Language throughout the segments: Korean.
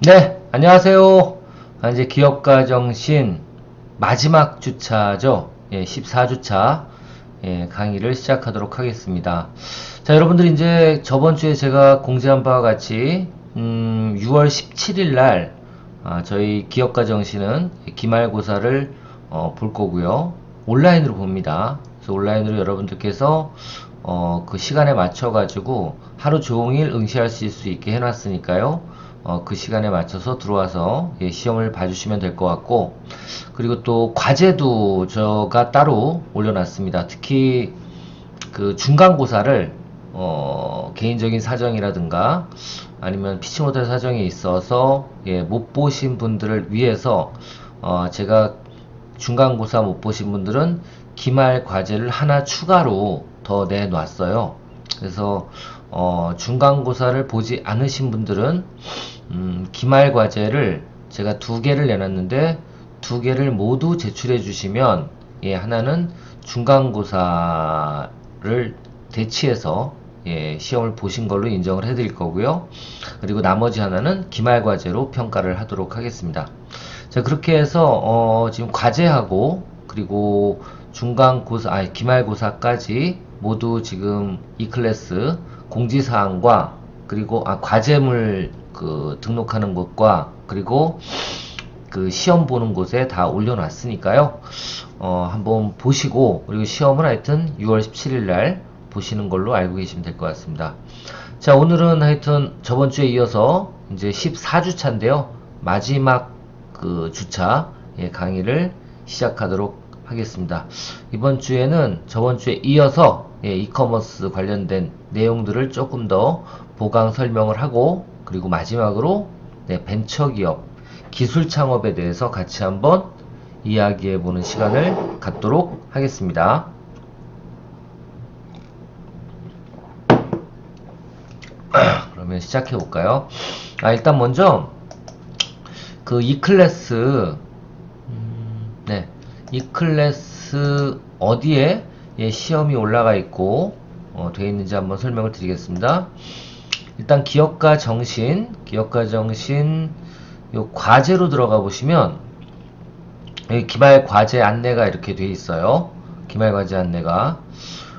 네, 안녕하세요. 이제 기업가 정신 마지막 주차죠. 예, 14주차 강의를 시작하도록 하겠습니다. 자, 여러분들 이제 저번 주에 제가 공지한 바와 같이 6월 17일 날 저희 기업가 정신은 기말고사를 볼 거고요. 온라인으로 봅니다. 그래서 온라인으로 여러분들께서 그 시간에 맞춰 가지고 하루 종일 응시할 수 있게 해놨으니까요. 그 시간에 맞춰서 들어와서 시험을 봐주시면 될 것 같고, 그리고 또 과제도 제가 따로 올려놨습니다. 특히 그 중간고사를 개인적인 사정이라든가 아니면 피치 못할 사정이 있어서 못 보신 분들을 위해서 제가 중간고사 못 보신 분들은 기말 과제를 하나 추가로 더 내놨어요. 그래서 중간고사를 보지 않으신 분들은 기말 과제를 제가 두 개를 내놨는데 두 개를 모두 제출해 주시면 하나는 중간고사를 대치해서 시험을 보신 걸로 인정을 해 드릴 거고요. 그리고 나머지 하나는 기말 과제로 평가를 하도록 하겠습니다. 자, 그렇게 해서 지금 과제하고 그리고 중간고사, 기말고사까지 모두 지금 이 클래스 공지사항과 그리고 과제물 그 등록하는 곳과 그리고 그 시험 보는 곳에 다 올려놨으니까요. 한번 보시고 그리고 시험은 하여튼 6월 17일 날 보시는 걸로 알고 계시면 될 것 같습니다. 자, 오늘은 하여튼 저번 주에 이어서 이제 14주차인데요. 마지막 그 주차 강의를 시작하도록 하겠습니다. 이번 주에는 저번 주에 이어서 이커머스 관련된 내용들을 조금 더 보강 설명을 하고 그리고 마지막으로 벤처기업 기술 창업에 대해서 같이 한번 이야기해 보는 시간을 갖도록 하겠습니다. 그러면 시작해 볼까요? 일단 먼저 그 이 클래스 이 클래스 어디에 시험이 올라가 있고 되어 있는지 한번 설명을 드리겠습니다. 일단 기업가 정신 요 과제로 들어가 보시면 여기 기말 과제 안내가 이렇게 되어 있어요. 기말 과제 안내가.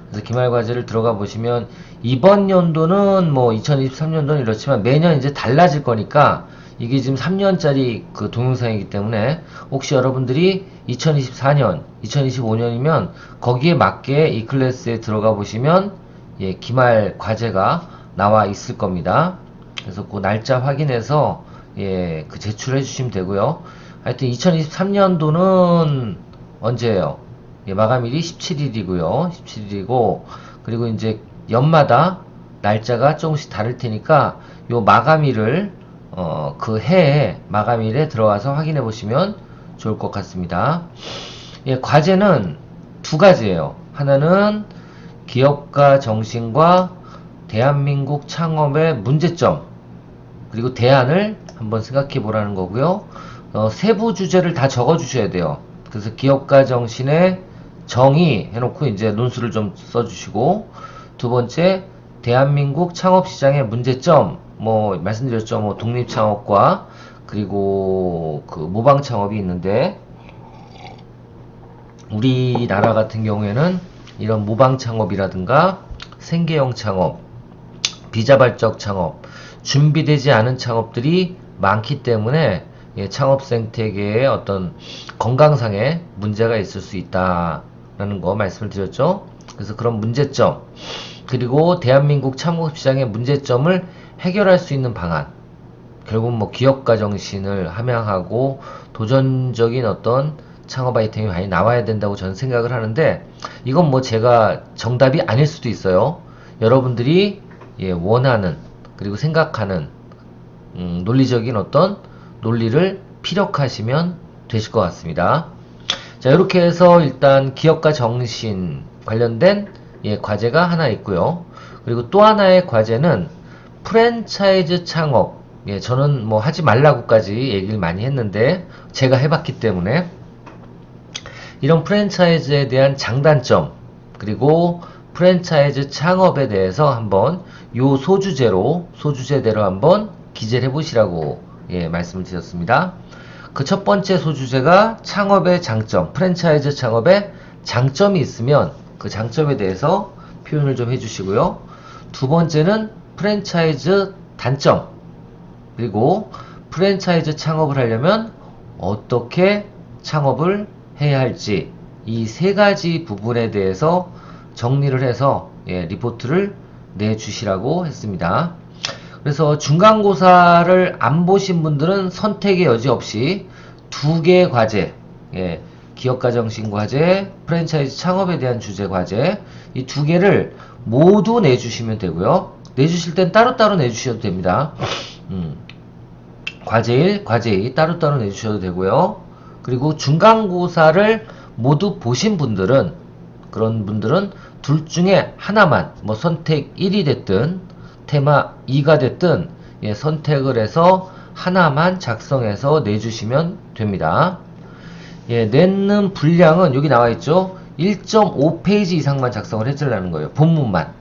그래서 기말 과제를 들어가 보시면 이번 연도는 뭐 2023년도는 이렇지만 매년 이제 달라질 거니까 이게 지금 3년짜리 그 동영상이기 때문에 혹시 여러분들이 2024년, 2025년이면 거기에 맞게 이 클래스에 들어가 보시면 기말 과제가 나와 있을 겁니다. 그래서 그 날짜 확인해서 그 제출해 주시면 되고요. 하여튼 2023년도는 언제예요? 마감일이 17일이고요. 17일이고 그리고 이제 연마다 날짜가 조금씩 다를 테니까 요 마감일을 그 해에 마감일에 들어와서 확인해 보시면 좋을 것 같습니다. 과제는 두 가지예요. 하나는 기업가 정신과 대한민국 창업의 문제점 그리고 대안을 한번 생각해 보라는 거고요. 세부 주제를 다 적어 주셔야 돼요. 그래서 기업가 정신의 정의 해놓고 이제 논술을 좀 써주시고 두 번째 대한민국 창업시장의 문제점 뭐 말씀드렸죠. 뭐 독립창업과 그리고 그 모방창업이 있는데 우리나라 같은 경우에는 이런 모방창업이라든가 생계형 창업, 비자발적 창업, 준비되지 않은 창업들이 많기 때문에 창업 생태계에 어떤 건강상의 문제가 있을 수 있다라는 거 말씀을 드렸죠. 그래서 그런 문제점 그리고 대한민국 창업시장의 문제점을 해결할 수 있는 방안 결국 뭐 기업가 정신을 함양하고 도전적인 어떤 창업 아이템이 많이 나와야 된다고 저는 생각을 하는데 이건 뭐 제가 정답이 아닐 수도 있어요. 여러분들이 원하는 그리고 생각하는 논리적인 어떤 논리를 피력하시면 되실 것 같습니다. 자, 이렇게 해서 일단 기업가 정신 관련된 과제가 하나 있고요. 그리고 또 하나의 과제는 프랜차이즈 창업. 저는 뭐 하지 말라고까지 얘기를 많이 했는데 제가 해봤기 때문에 이런 프랜차이즈에 대한 장단점 그리고 프랜차이즈 창업에 대해서 한번 요 소주제대로 한번 기재를 해보시라고 말씀을 드렸습니다. 그 첫 번째 소주제가 창업의 장점, 프랜차이즈 창업의 장점이 있으면 그 장점에 대해서 표현을 좀 해주시고요. 두 번째는 프랜차이즈 단점, 그리고 프랜차이즈 창업을 하려면 어떻게 창업을 해야 할지, 이 세 가지 부분에 대해서 정리를 해서 리포트를 내주시라고 했습니다. 그래서 중간고사를 안 보신 분들은 선택의 여지 없이 두 개의 과제, 기업가정신 과제, 프랜차이즈 창업에 대한 주제 과제, 이 두 개를 모두 내주시면 되고요. 내주실 땐 따로따로 내주셔도 됩니다. 과제 1, 과제 2 따로따로 내주셔도 되고요. 그리고 중간고사를 모두 보신 분들은, 그런 분들은 둘 중에 하나만, 뭐 선택 1이 됐든 테마 2가 됐든 선택을 해서 하나만 작성해서 내주시면 됩니다. 내는 분량은 여기 나와있죠. 1.5페이지 이상만 작성을 해주려는 거예요. 본문만.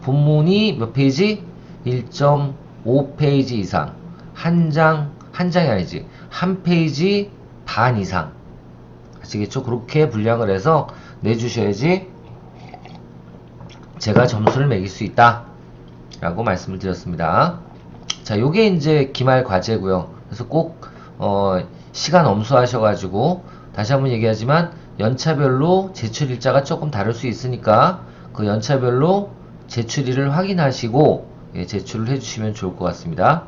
본문이 몇 페이지? 1.5페이지 이상. 한 장이 아니지. 한 페이지 반 이상. 아시겠죠? 그렇게 분량을 해서 내주셔야지 제가 점수를 매길 수 있다 라고 말씀을 드렸습니다. 자, 요게 이제 기말 과제고요. 그래서 꼭 시간 엄수하셔가지고 다시 한번 얘기하지만 연차별로 제출일자가 조금 다를 수 있으니까 그 연차별로 제출일을 확인하시고 제출을 해주시면 좋을 것 같습니다.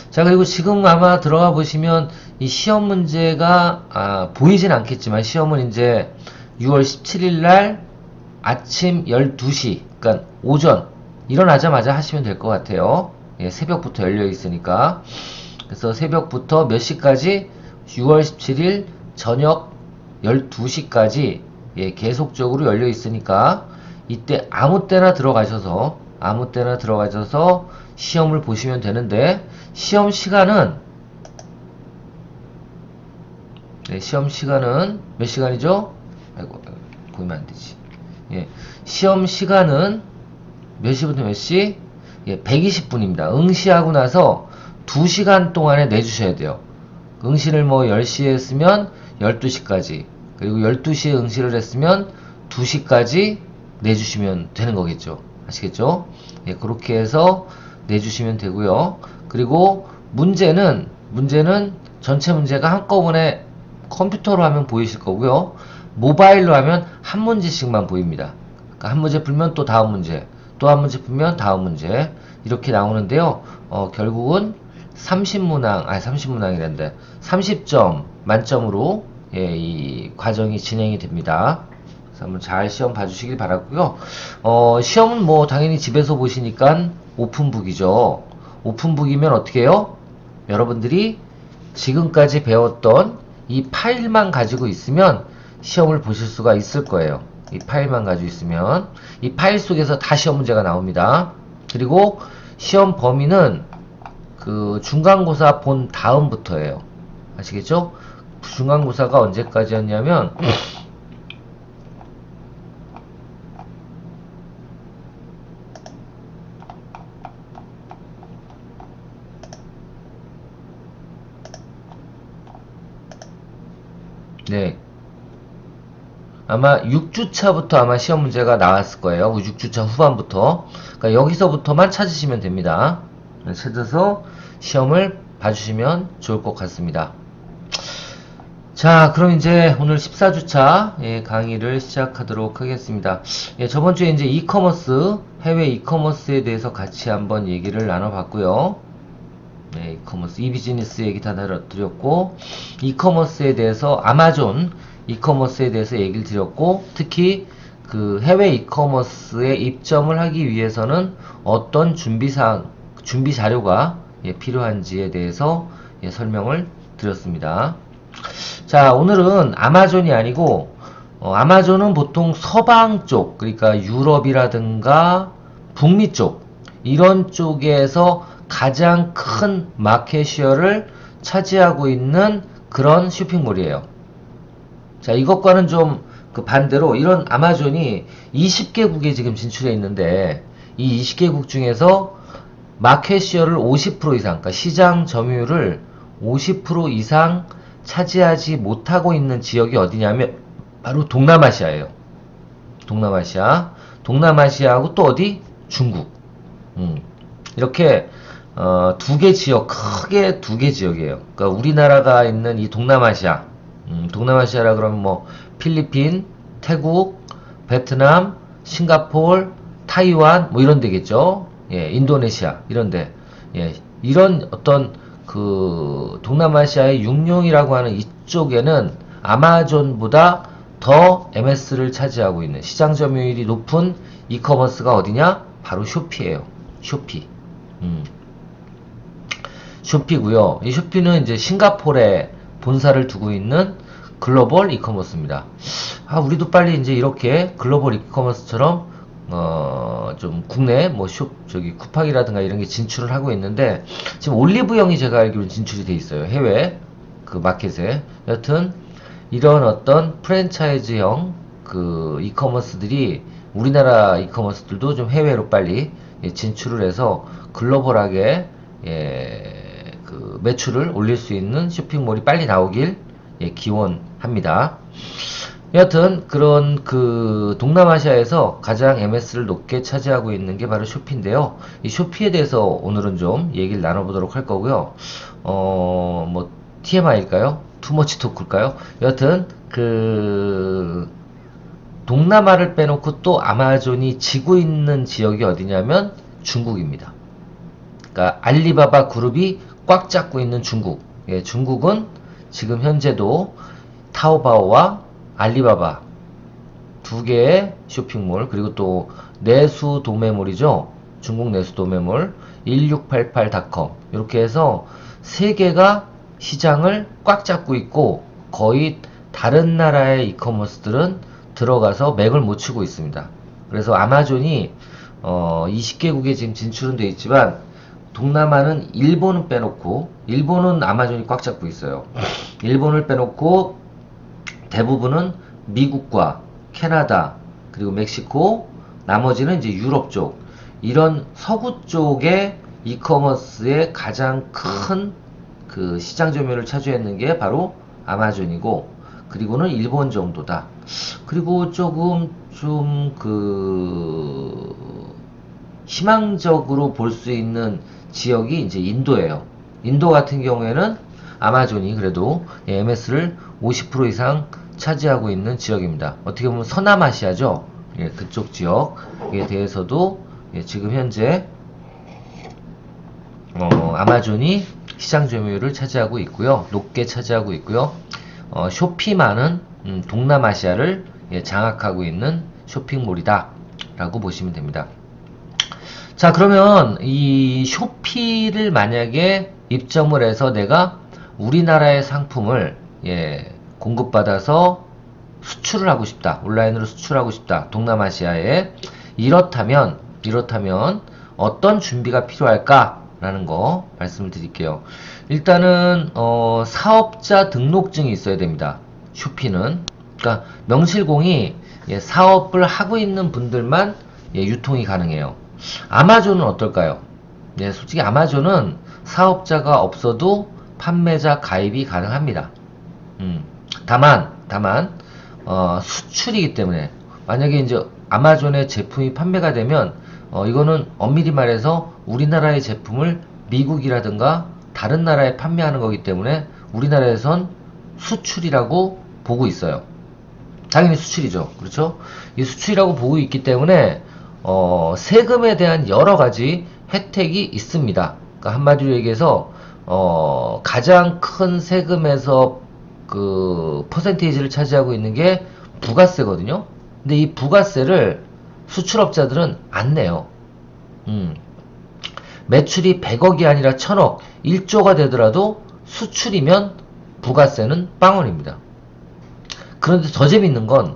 자, 그리고 지금 아마 들어가 보시면 이 시험 문제가 보이진 않겠지만 시험은 이제 6월 17일 날 아침 12시, 그러니까 오전 일어나자마자 하시면 될 것 같아요. 새벽부터 열려 있으니까. 그래서 새벽부터 몇 시까지? 6월 17일 저녁 12시까지 계속적으로 열려 있으니까 이때 아무 때나 들어가셔서 시험을 보시면 되는데, 시험 시간은 몇 시간이죠? 아이고, 보이면 안 되지. 시험 시간은 몇 시부터 몇 시? 120분입니다. 응시하고 나서 2시간 동안에 내주셔야 돼요. 응시를 뭐 10시에 했으면 12시까지, 그리고 12시에 응시를 했으면 2시까지 내주시면 되는 거겠죠. 아시겠죠? 그렇게 해서 내주시면 되고요. 그리고 문제는 전체 문제가 한꺼번에 컴퓨터로 하면 보이실 거고요. 모바일로 하면 한 문제씩만 보입니다. 그러니까 한 문제 풀면 또 다음 문제, 또 한 문제 풀면 다음 문제, 이렇게 나오는데요. 결국은 30점 만점으로 이 과정이 진행이 됩니다. 그래서 한번 잘 시험 봐주시길 바라고요. 시험은 뭐 당연히 집에서 보시니까 오픈북이죠. 오픈북이면 어떻게 해요? 여러분들이 지금까지 배웠던 이 파일만 가지고 있으면 시험을 보실 수가 있을 거예요. 이 파일만 가지고 있으면 이 파일 속에서 다 시험 문제가 나옵니다. 그리고 시험 범위는 그 중간고사 본 다음부터예요. 아시겠죠? 중간고사가 언제까지였냐면 아마 6주차부터 아마 시험 문제가 나왔을 거예요. 6주차 후반부터. 그러니까 여기서부터만 찾으시면 됩니다. 찾아서 시험을 봐주시면 좋을 것 같습니다. 자, 그럼 이제 오늘 14주차 강의를 시작하도록 하겠습니다. 저번주에 이제 이커머스, 해외 이커머스에 대해서 같이 한번 얘기를 나눠봤고요. 이커머스, 이비즈니스 얘기 다 드렸고, 이커머스에 대해서 아마존 이커머스에 대해서 얘기를 드렸고, 특히 그 해외 이커머스에 입점을 하기 위해서는 어떤 준비 자료가 필요한지에 대해서 설명을 드렸습니다. 자, 오늘은 아마존이 아니고 아마존은 보통 서방 쪽, 그러니까 유럽이라든가 북미 쪽, 이런 쪽에서 가장 큰 마켓시어를 차지하고 있는 그런 쇼핑몰이에요. 자, 이것과는 좀 그 반대로 이런 아마존이 20개국에 지금 진출해 있는데 이 20개국 중에서 마켓시어를 50% 이상, 그러니까 시장 점유율을 50% 이상 차지하지 못하고 있는 지역이 어디냐면 바로 동남아시아예요. 동남아시아. 동남아시아하고 또 어디? 중국. 이렇게 두 개 지역, 크게 두 개 지역이에요. 그러니까 우리나라가 있는 이 동남아시아, 동남아시아라 그러면 뭐 필리핀, 태국, 베트남, 싱가포르, 타이완 뭐 이런 데겠죠. 예, 인도네시아 이런 데. 예, 이런 어떤 그 동남아시아의 육룡이라고 하는 이쪽에는 아마존보다 더 MS를 차지하고 있는 시장 점유율이 높은 이커머스가 어디냐? 바로 쇼피예요. 쇼피. 쇼피고요. 이 쇼피는 이제 싱가포르에 본사를 두고 있는 글로벌 이커머스입니다. 아, 우리도 빨리 이제 이렇게 글로벌 이커머스처럼 좀 국내 뭐 저기 쿠팡이라든가 이런 게 진출을 하고 있는데 지금 올리브영이 제가 알기로는 진출이 돼 있어요. 해외 그 마켓에. 여튼 이런 어떤 프랜차이즈형 그 이커머스들이 우리나라 이커머스들도 좀 해외로 빨리 진출을 해서 글로벌하게 그 매출을 올릴 수 있는 쇼핑몰이 빨리 나오길 기원합니다. 여하튼 그런 그 동남아시아에서 가장 MS를 높게 차지하고 있는 게 바로 쇼피인데요. 이 쇼피에 대해서 오늘은 좀 얘기를 나눠보도록 할 거고요. 뭐 TMI일까요? 투머치 토크일까요? 여하튼 그 동남아를 빼놓고 또 아마존이 지고 있는 지역이 어디냐면 중국입니다. 그러니까 알리바바 그룹이 꽉 잡고 있는 중국. 예, 중국은 지금 현재도 타오바오와 알리바바 두 개의 쇼핑몰 그리고 또 내수 도매몰이죠. 중국 내수 도매몰 1688.com 이렇게 해서 세 개가 시장을 꽉 잡고 있고 거의 다른 나라의 이커머스들은 들어가서 맥을 못 치고 있습니다. 그래서 아마존이 20개국에 지금 진출은 되어 있지만 동남아는 일본은 빼놓고 일본은 아마존이 꽉 잡고 있어요. 일본을 빼놓고 대부분은 미국과 캐나다 그리고 멕시코 나머지는 이제 유럽 쪽 이런 서구 쪽의 이커머스의 가장 큰 그 시장 점유율을 차지했는 게 바로 아마존이고 그리고는 일본 정도다. 그리고 조금 좀 그 희망적으로 볼 수 있는 지역이 이제 인도예요. 인도 같은 경우에는 아마존이 그래도 MS를 50% 이상 차지하고 있는 지역입니다. 어떻게 보면 서남아시아죠. 예, 그쪽 지역에 대해서도 지금 현재 아마존이 시장 점유율을 차지하고 있고요. 높게 차지하고 있고요. 쇼피만은 동남아시아를 장악하고 있는 쇼핑몰이다 라고 보시면 됩니다. 자, 그러면 이 쇼피를 만약에 입점을 해서 내가 우리나라의 상품을 공급받아서 수출을 하고 싶다. 온라인으로 수출하고 싶다. 동남아시아에. 이렇다면 어떤 준비가 필요할까라는 거 말씀을 드릴게요. 일단은 사업자 등록증이 있어야 됩니다. 쇼피는. 그러니까 명실공히 사업을 하고 있는 분들만 유통이 가능해요. 아마존은 어떨까요? 솔직히 아마존은 사업자가 없어도 판매자 가입이 가능합니다. 다만 수출이기 때문에 만약에 이제 아마존의 제품이 판매가 되면 이거는 엄밀히 말해서 우리나라의 제품을 미국이라든가 다른 나라에 판매하는 거기 때문에 우리나라에선 수출이라고 보고 있어요. 당연히 수출이죠. 그렇죠? 이 수출이라고 보고 있기 때문에 세금에 대한 여러 가지 혜택이 있습니다. 그러니까 한마디로 얘기해서 가장 큰 세금에서 그 퍼센테이지를 차지하고 있는 게 부가세거든요. 근데 이 부가세를 수출업자들은 안 내요. 매출이 100억이 아니라 1000억, 1조가 되더라도 수출이면 부가세는 빵원입니다. 그런데 더 재밌는 건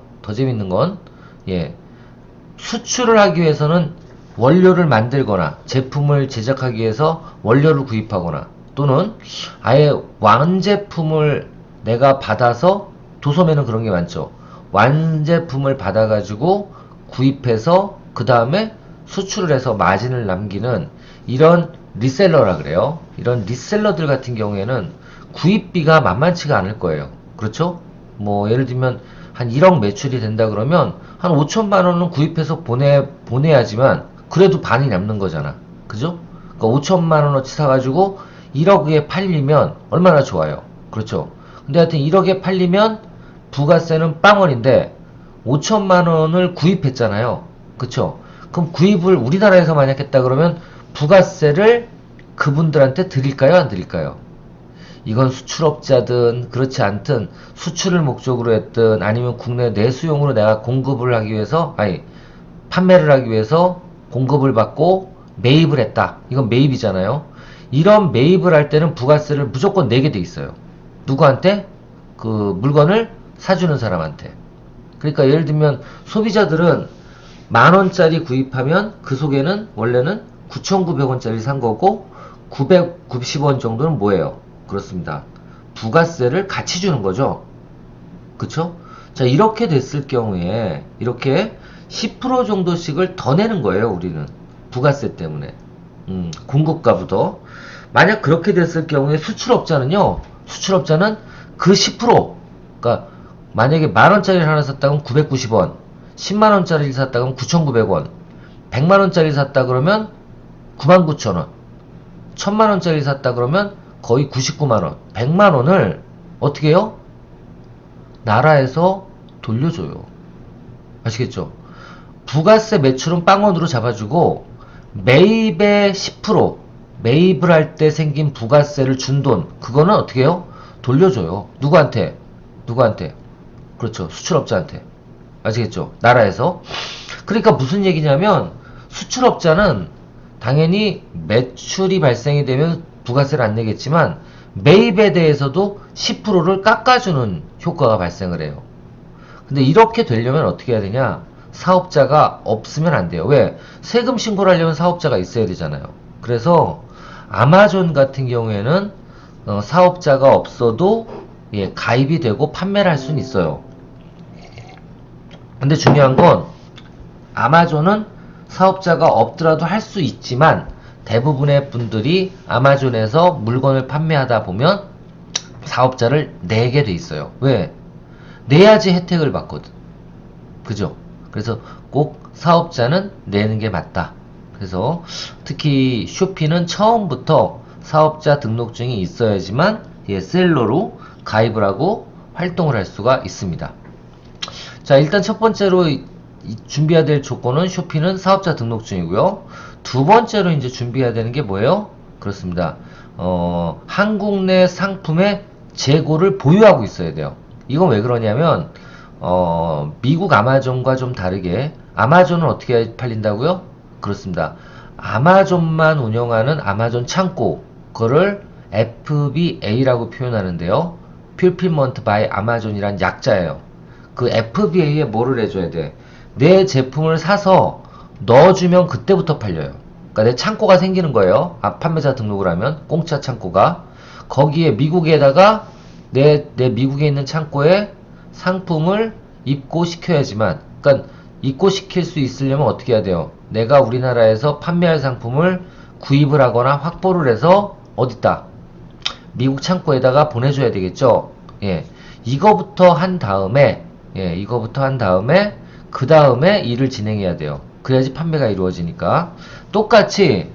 수출을 하기 위해서는 원료를 만들거나 제품을 제작하기 위해서 원료를 구입하거나 또는 아예 완제품을 내가 받아서 도소매는 그런 게 많죠. 완제품을 받아가지고 구입해서 그 다음에 수출을 해서 마진을 남기는 이런 리셀러라 그래요. 이런 리셀러들 같은 경우에는 구입비가 만만치가 않을 거예요. 그렇죠? 뭐 예를 들면 한 1억 매출이 된다 그러면 한 5천만 원은 구입해서 보내야지만 그래도 반이 남는 거잖아. 그죠? 그러니까 5천만 원어치 사가지고 1억에 팔리면 얼마나 좋아요. 그렇죠? 근데 하여튼 1억에 팔리면 부가세는 빵원인데 5천만 원을 구입했잖아요. 그쵸? 그럼 구입을 우리나라에서 만약 했다 그러면 부가세를 그분들한테 드릴까요? 안 드릴까요? 이건 수출업자든 그렇지 않든 수출을 목적으로 했든 아니면 국내 내수용으로 내가 공급을 하기 위해서 아니 판매를 하기 위해서 공급을 받고 매입을 했다. 이건 매입이잖아요. 이런 매입을 할 때는 부가세를 무조건 내게 돼 있어요. 누구한테? 그 물건을 사주는 사람한테. 그러니까 예를 들면 소비자들은 만원짜리 구입하면 그 속에는 원래는 9,900원짜리 산 거고 990원 정도는 뭐예요? 그렇습니다. 부가세를 같이 주는 거죠. 그쵸? 자, 이렇게 됐을 경우에 이렇게 10% 정도씩을 더 내는 거예요, 우리는. 부가세 때문에. 공급가부터. 만약 그렇게 됐을 경우에 수출업자는요, 수출업자는 그 10%, 그러니까 만약에 만원짜리를 하나 샀다 그러면 990원, 10만원짜리를 샀다 그러면 9,900원, 100만원짜리 샀다 그러면 99,000원, 1000만원짜리 샀다 그러면 거의 99만원, 100만원을 어떻게 해요? 나라에서 돌려줘요. 아시겠죠? 부가세 매출은 빵원으로 잡아주고 매입의 10%, 매입을 할 때 생긴 부가세를 준 돈, 그거는 어떻게 해요? 돌려줘요. 누구한테? 누구한테? 그렇죠. 수출업자한테. 아시겠죠? 나라에서. 그러니까 무슨 얘기냐면 수출업자는 당연히 매출이 발생이 되면 부가세를 안 내겠지만 매입에 대해서도 10%를 깎아주는 효과가 발생을 해요. 근데 이렇게 되려면 어떻게 해야 되냐? 사업자가 없으면 안 돼요. 왜? 세금 신고를 하려면 사업자가 있어야 되잖아요. 그래서 아마존 같은 경우에는 사업자가 없어도 예, 가입이 되고 판매를 할 수는 있어요. 근데 중요한 건 아마존은 사업자가 없더라도 할 수 있지만 대부분의 분들이 아마존에서 물건을 판매하다 보면 사업자를 내게 돼 있어요. 왜? 내야지 혜택을 받거든. 그죠? 그래서 꼭 사업자는 내는 게 맞다. 그래서 특히 쇼피는 처음부터 사업자 등록증이 있어야지만 예, 셀러로 가입을 하고 활동을 할 수가 있습니다. 자, 일단 첫 번째로 준비해야 될 조건은 쇼피는 사업자 등록증이고요. 두 번째로 이제 준비해야 되는 게 뭐예요? 그렇습니다. 한국 내 상품의 재고를 보유하고 있어야 돼요. 이건 왜 그러냐면 미국 아마존과 좀 다르게 아마존은 어떻게 팔린다고요? 그렇습니다. 아마존만 운영하는 아마존 창고, 그거를 FBA라고 표현하는데요. Fulfillment by Amazon이란 약자예요. 그 FBA에 뭐를 해줘야 돼? 내 제품을 사서 넣어주면 그때부터 팔려요. 그러니까 내 창고가 생기는 거예요. 판매자 등록을 하면 공짜 창고가 거기에 미국에다가 내 미국에 있는 창고에 상품을 입고시켜야지만, 그러니까 입고시킬 수 있으려면 어떻게 해야 돼요? 내가 우리나라에서 판매할 상품을 구입을 하거나 확보를 해서 어딨다? 미국 창고에다가 보내줘야 되겠죠? 예. 이거부터 한 다음에 그 다음에 일을 진행해야 돼요. 그래야지 판매가 이루어지니까. 똑같이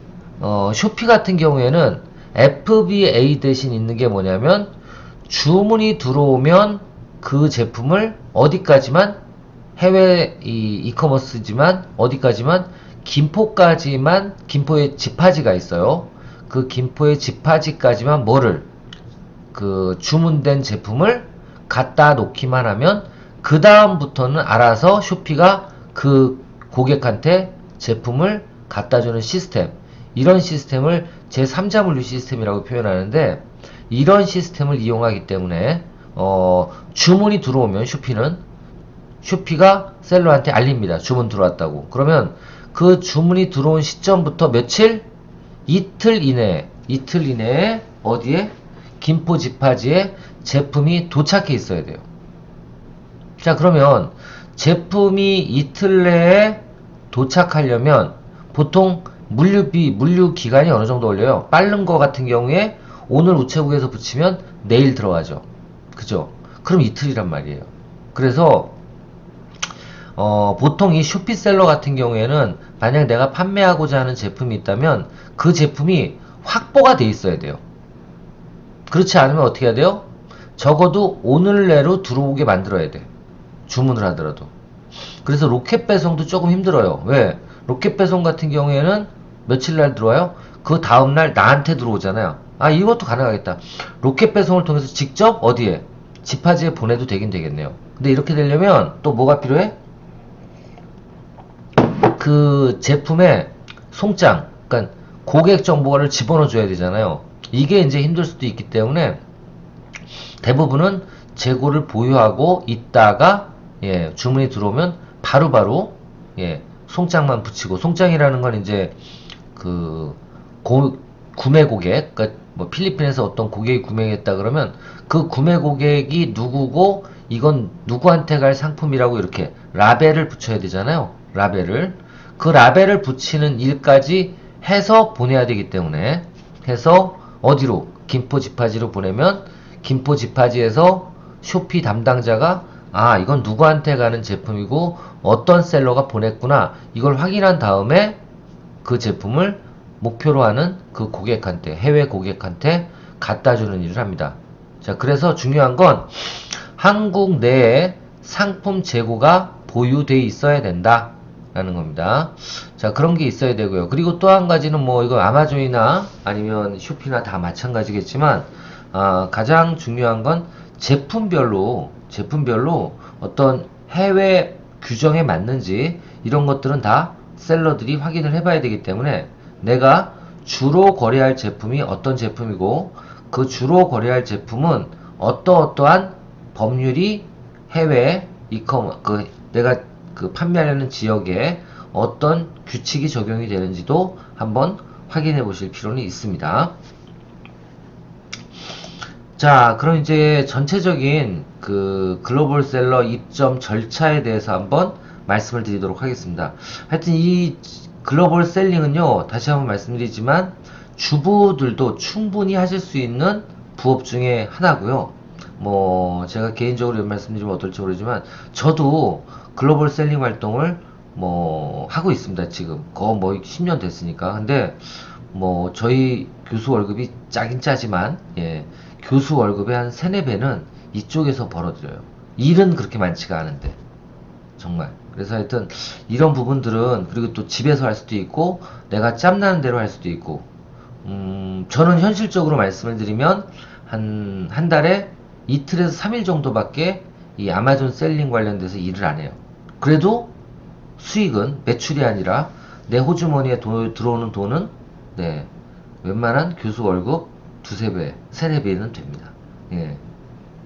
쇼피 같은 경우에는 FBA 대신 있는 게 뭐냐면 주문이 들어오면 그 제품을 어디까지만 해외 이커머스지만 어디까지만 김포까지만, 김포에 집하지가 있어요. 그 김포의 집하지까지만 뭐를 그 주문된 제품을 갖다 놓기만 하면 그 다음부터는 알아서 쇼피가 그 고객한테 제품을 갖다주는 시스템, 이런 시스템을 제3자 물류 시스템이라고 표현하는데, 이런 시스템을 이용하기 때문에 주문이 들어오면 쇼피가 셀러한테 알립니다. 주문 들어왔다고. 그러면 그 주문이 들어온 시점부터 며칠? 이틀 이내에 어디에? 김포 집하지에 제품이 도착해 있어야 돼요. 자, 그러면 제품이 이틀 내에 도착하려면 보통 물류 기간이 어느 정도 걸려요. 빠른 거 같은 경우에 오늘 우체국에서 붙이면 내일 들어가죠. 그죠? 그럼 이틀이란 말이에요. 그래서 보통 이 쇼피셀러 같은 경우에는 만약 내가 판매하고자 하는 제품이 있다면 그 제품이 확보가 돼 있어야 돼요. 그렇지 않으면 어떻게 해야 돼요? 적어도 오늘 내로 들어오게 만들어야 돼. 주문을 하더라도. 그래서 로켓 배송도 조금 힘들어요. 왜? 로켓 배송 같은 경우에는 며칠 날 들어와요? 그 다음날 나한테 들어오잖아요. 아, 이것도 가능하겠다. 로켓 배송을 통해서 직접 어디에? 지파지에 보내도 되긴 되겠네요. 근데 이렇게 되려면 또 뭐가 필요해? 그 제품의 송장, 그러니까 고객 정보를 집어넣어 줘야 되잖아요. 이게 이제 힘들 수도 있기 때문에 대부분은 재고를 보유하고 있다가 주문이 들어오면 바로바로 송장만 붙이고, 송장이라는 건 이제 그 구매 고객, 그러니까 뭐 필리핀에서 어떤 고객이 구매했다 그러면 그 구매 고객이 누구고 이건 누구한테 갈 상품이라고 이렇게 라벨을 붙여야 되잖아요. 그 라벨을 붙이는 일까지 해서 보내야 되기 때문에, 해서 어디로? 김포 지파지로 보내면 김포 지파지에서 쇼피 담당자가 아, 이건 누구한테 가는 제품이고 어떤 셀러가 보냈구나, 이걸 확인한 다음에 그 제품을 목표로 하는 그 고객한테, 해외 고객한테 갖다 주는 일을 합니다. 자, 그래서 중요한 건 한국 내에 상품 재고가 보유돼 있어야 된다 라는 겁니다. 자, 그런 게 있어야 되고요. 그리고 또 한 가지는 뭐 이거 아마존이나 아니면 쇼피나 다 마찬가지겠지만 가장 중요한 건 제품별로 어떤 해외 규정에 맞는지 이런 것들은 다 셀러들이 확인을 해봐야 되기 때문에 내가 주로 거래할 제품이 어떤 제품이고 그 주로 거래할 제품은 어떠한 법률이 해외 내가 그 판매하려는 지역에 어떤 규칙이 적용이 되는지도 한번 확인해 보실 필요는 있습니다. 자, 그럼 이제 전체적인 그 글로벌 셀러 입점 절차에 대해서 한번 말씀을 드리도록 하겠습니다. 하여튼 이 글로벌 셀링은요, 다시 한번 말씀드리지만 주부들도 충분히 하실 수 있는 부업 중에 하나고요. 뭐 제가 개인적으로 말씀드리면 어떨지 모르지만 저도 글로벌 셀링 활동을 뭐 하고 있습니다. 지금 뭐 10년 됐으니까. 근데 뭐 저희 교수 월급이 짜긴 짜지만 교수 월급의 한 3, 4배는 이쪽에서 벌어들여요. 일은 그렇게 많지가 않은데 정말. 그래서 하여튼 이런 부분들은, 그리고 또 집에서 할 수도 있고 내가 짬나는 대로 할 수도 있고, 저는 현실적으로 말씀을 드리면 한 달에 이틀에서 3일 정도밖에 이 아마존 셀링 관련돼서 일을 안 해요. 그래도 수익은, 매출이 아니라 내 호주머니에 들어오는 돈은 웬만한 교수 월급 2~3배, 3~4배는 됩니다.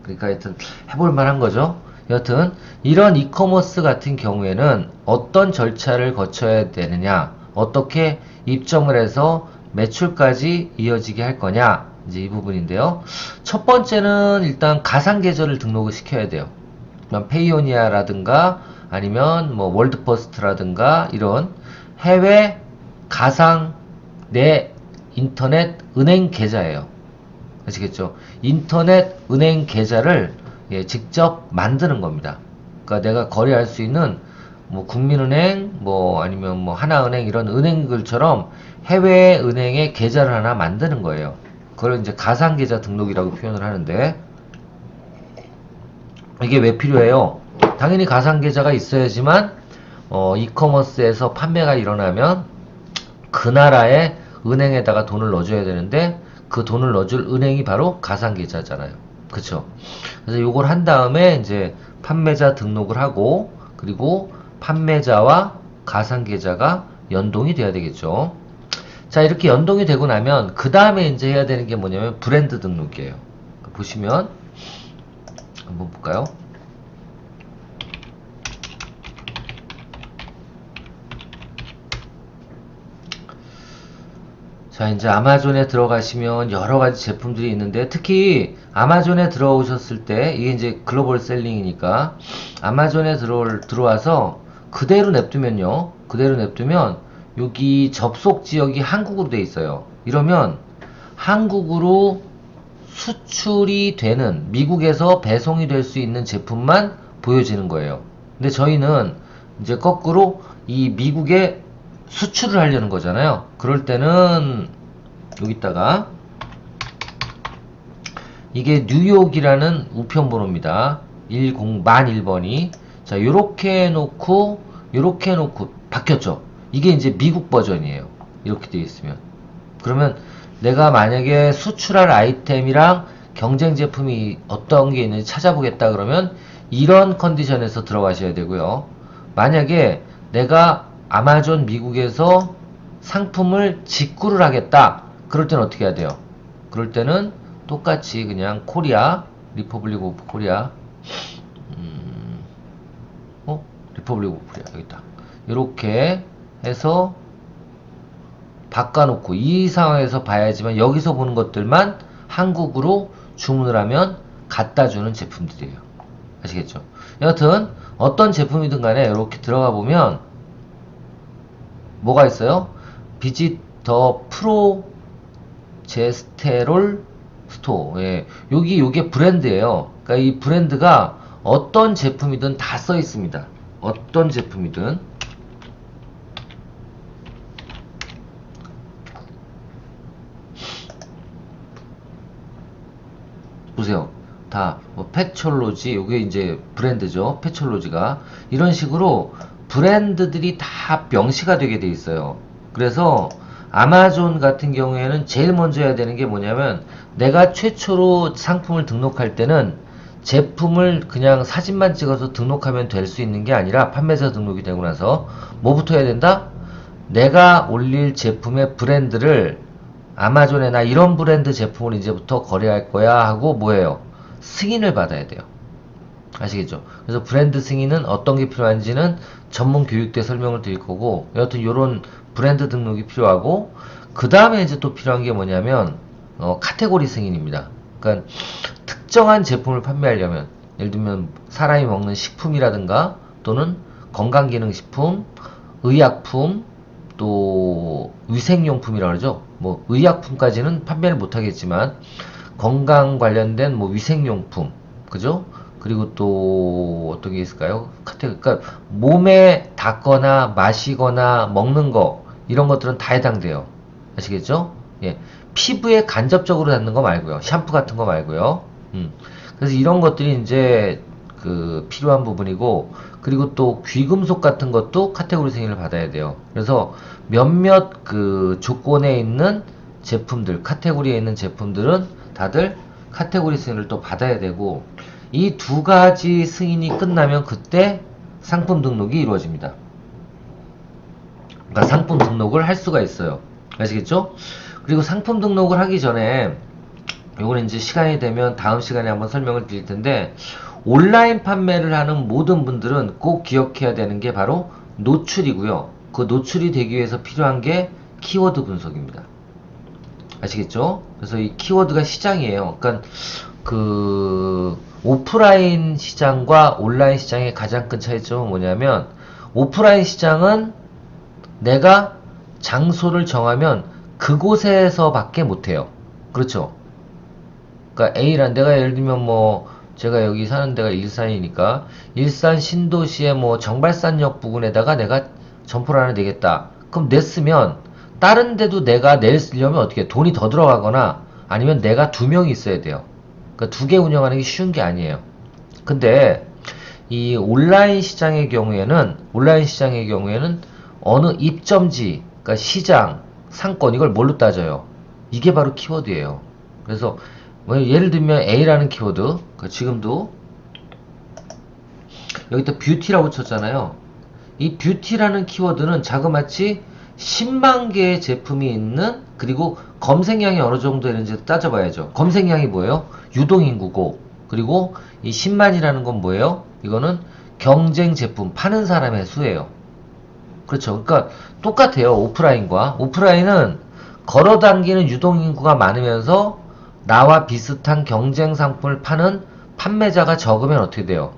그러니까 하여튼 해볼 만한 거죠. 여튼 이런 이커머스 같은 경우에는 어떤 절차를 거쳐야 되느냐, 어떻게 입점을 해서 매출까지 이어지게 할 거냐, 이제 이 부분인데요. 첫 번째는 일단 가상 계좌를 등록을 시켜야 돼요. 페이오니아라든가 아니면 뭐 월드퍼스트라든가 이런 해외 가상 내 인터넷 은행 계좌예요. 아시겠죠? 인터넷 은행 계좌를 직접 만드는 겁니다. 그러니까 내가 거래할 수 있는 뭐 국민은행, 뭐 아니면 뭐 하나은행 이런 은행들처럼 해외 은행의 계좌를 하나 만드는 거예요. 그걸 이제 가상 계좌 등록이라고 표현을 하는데, 이게 왜 필요해요? 당연히 가상 계좌가 있어야지만 이커머스에서 판매가 일어나면 그 나라의 은행에다가 돈을 넣어줘야 되는데 그 돈을 넣어줄 은행이 바로 가상 계좌잖아요. 그쵸? 그래서 요걸 한 다음에 이제 판매자 등록을 하고, 그리고 판매자와 가상 계좌가 연동이 돼야 되겠죠. 자, 이렇게 연동이 되고 나면 그 다음에 이제 해야 되는 게 뭐냐면 브랜드 등록이에요. 보시면 한번 볼까요? 자, 이제 아마존에 들어가시면 여러 가지 제품들이 있는데, 특히 아마존에 들어오셨을 때, 이게 이제 글로벌 셀링이니까 아마존에 들어와서 그대로 냅두면요, 그대로 냅두면 여기 접속 지역이 한국으로 돼 있어요. 이러면 한국으로 수출이 되는, 미국에서 배송이 될 수 있는 제품만 보여지는 거예요. 근데 저희는 이제 거꾸로 이 미국에 수출을 하려는 거잖아요. 그럴 때는 여기다가 이게 뉴욕이라는 우편번호입니다. 10-1번이. 자, 요렇게 해놓고 바뀌었죠. 이게 이제 미국 버전이에요. 이렇게 되어 있으면. 그러면 내가 만약에 수출할 아이템이랑 경쟁 제품이 어떤 게 있는지 찾아보겠다 그러면 이런 컨디션에서 들어가셔야 되고요. 만약에 내가 아마존 미국에서 상품을 직구를 하겠다. 그럴 때는 어떻게 해야 돼요? 그럴 때는 똑같이 그냥 코리아, 리퍼블릭 오브 코리아, 리퍼블릭 오브 코리아, 여기 있다. 이렇게 해서 바꿔놓고 이 상황에서 봐야지만 여기서 보는 것들만 한국으로 주문을 하면 갖다주는 제품들이에요. 아시겠죠? 여하튼 어떤 제품이든 간에 이렇게 들어가 보면 뭐가 있어요? 비짓 더 프로제스테롤 스토어. 예. 요게 브랜드예요. 그러니까 이 브랜드가 어떤 제품이든 다 써 있습니다. 어떤 제품이든. 보세요. 다, 뭐, 패촐로지, 요게 이제 브랜드죠. 패촐로지가. 이런 식으로 브랜드들이 다 명시가 되게 돼 있어요. 그래서 아마존 같은 경우에는 제일 먼저 해야 되는 게 뭐냐면, 내가 최초로 상품을 등록할 때는 제품을 그냥 사진만 찍어서 등록하면 될 수 있는 게 아니라, 판매자 등록이 되고 나서 뭐부터 해야 된다? 내가 올릴 제품의 브랜드를 아마존에 나 이런 브랜드 제품을 이제부터 거래할 거야 하고 뭐예요? 승인을 받아야 돼요. 아시겠죠? 그래서 브랜드 승인은 어떤 게 필요한지는 전문 교육 때 설명을 드릴 거고, 여하튼 요런 브랜드 등록이 필요하고, 그 다음에 이제 또 필요한 게 뭐냐면 카테고리 승인입니다. 그러니까 특정한 제품을 판매하려면, 예를 들면 사람이 먹는 식품이라든가 또는 건강기능식품, 의약품, 또 위생용품이라고 그러죠. 뭐 의약품까지는 판매를 못하겠지만 건강 관련된 뭐 위생용품, 그죠? 그리고 또 어떤 게 있을까요? 그러니까 몸에 닿거나 마시거나 먹는 거, 이런 것들은 다 해당돼요. 아시겠죠? 예. 피부에 간접적으로 닿는 거 말고요. 샴푸 같은 거 말고요. 그래서 이런 것들이 이제 그 필요한 부분이고, 그리고 또 귀금속 같은 것도 카테고리 승인을 받아야 돼요. 그래서 몇몇 그 조건에 있는 제품들, 카테고리에 있는 제품들은 다들 카테고리 승인을 또 받아야 되고, 이 두 가지 승인이 끝나면 그때 상품 등록이 이루어집니다. 그러니까 상품 등록을 할 수가 있어요. 아시겠죠? 그리고 상품 등록을 하기 전에, 요거는 이제 시간이 되면 다음 시간에 한번 설명을 드릴 텐데, 온라인 판매를 하는 모든 분들은 꼭 기억해야 되는 게 바로 노출이고요. 그 노출이 되기 위해서 필요한 게 키워드 분석입니다. 아시겠죠? 그래서 이 키워드가 시장이에요. 그러니까 그 오프라인 시장과 온라인 시장의 가장 큰 차이점은 뭐냐면, 오프라인 시장은 내가 장소를 정하면 그곳에서밖에 못해요. 그렇죠? 그러니까 A란, 내가 예를 들면 뭐 제가 여기 사는 데가 일산이니까 일산 신도시의 뭐 정발산역 부근에다가 내가 점포를 하나 내겠다. 그럼 냈으면 다른 데도 내가 내려면 어떻게 해? 돈이 더 들어가거나 아니면 내가 2명이 있어야 돼요. 그러니까 2개 운영하는 게 쉬운 게 아니에요. 근데 이 온라인 시장의 경우에는 어느 입점지, 그러니까 시장, 상권, 이걸 뭘로 따져요? 이게 바로 키워드예요. 그래서 뭐 예를 들면 A라는 키워드, 그러니까 지금도 여기다 뷰티라고 쳤잖아요. 이 뷰티라는 키워드는 자그마치 10만 개의 제품이 있는, 그리고 검색량이 어느 정도 되는지 따져봐야죠. 검색량이 뭐예요? 유동인구고, 그리고 이 10만이라는 건 뭐예요? 이거는 경쟁 제품 파는 사람의 수예요. 그렇죠. 그러니까 똑같아요. 오프라인과. 오프라인은 걸어당기는 유동인구가 많으면서 나와 비슷한 경쟁 상품을 파는 판매자가 적으면 어떻게 돼요?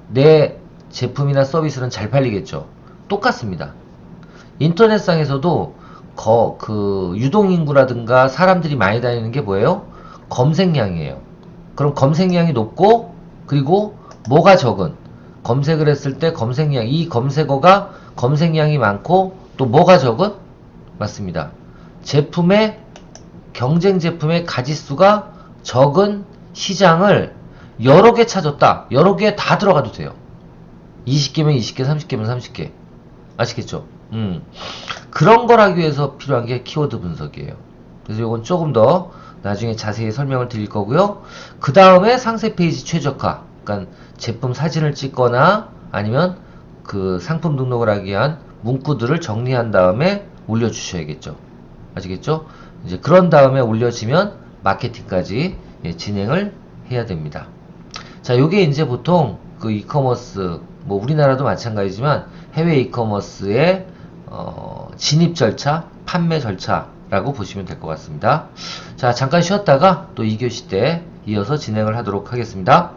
내 제품이나 서비스는 잘 팔리겠죠. 똑같습니다. 인터넷상에서도 유동인구라든가 사람들이 많이 다니는 게 뭐예요? 검색량이에요. 그럼 검색량이 높고, 그리고 뭐가 적은? 검색을 했을 때 검색량, 이 검색어가 검색량이 많고, 또 뭐가 적은? 맞습니다. 경쟁 제품의 가짓수가 적은 시장을 여러 개 찾았다. 여러 개 다 들어가도 돼요. 20개면 20개, 30개면 30개. 아시겠죠? 그런 걸 하기 위해서 필요한 게 키워드 분석이에요. 그래서 이건 조금 더 나중에 자세히 설명을 드릴 거고요. 그 다음에 상세 페이지 최적화. 그러니까 제품 사진을 찍거나 아니면 그 상품 등록을 하기 위한 문구들을 정리한 다음에 올려주셔야겠죠. 아시겠죠? 이제 그런 다음에 올려지면 마케팅까지 진행을 해야 됩니다. 자, 요게 이제 보통 그 이커머스, 뭐 우리나라도 마찬가지지만 해외 이커머스의 진입 절차, 판매 절차라고 보시면 될 것 같습니다. 자, 잠깐 쉬었다가 또 2교시 때 이어서 진행을 하도록 하겠습니다.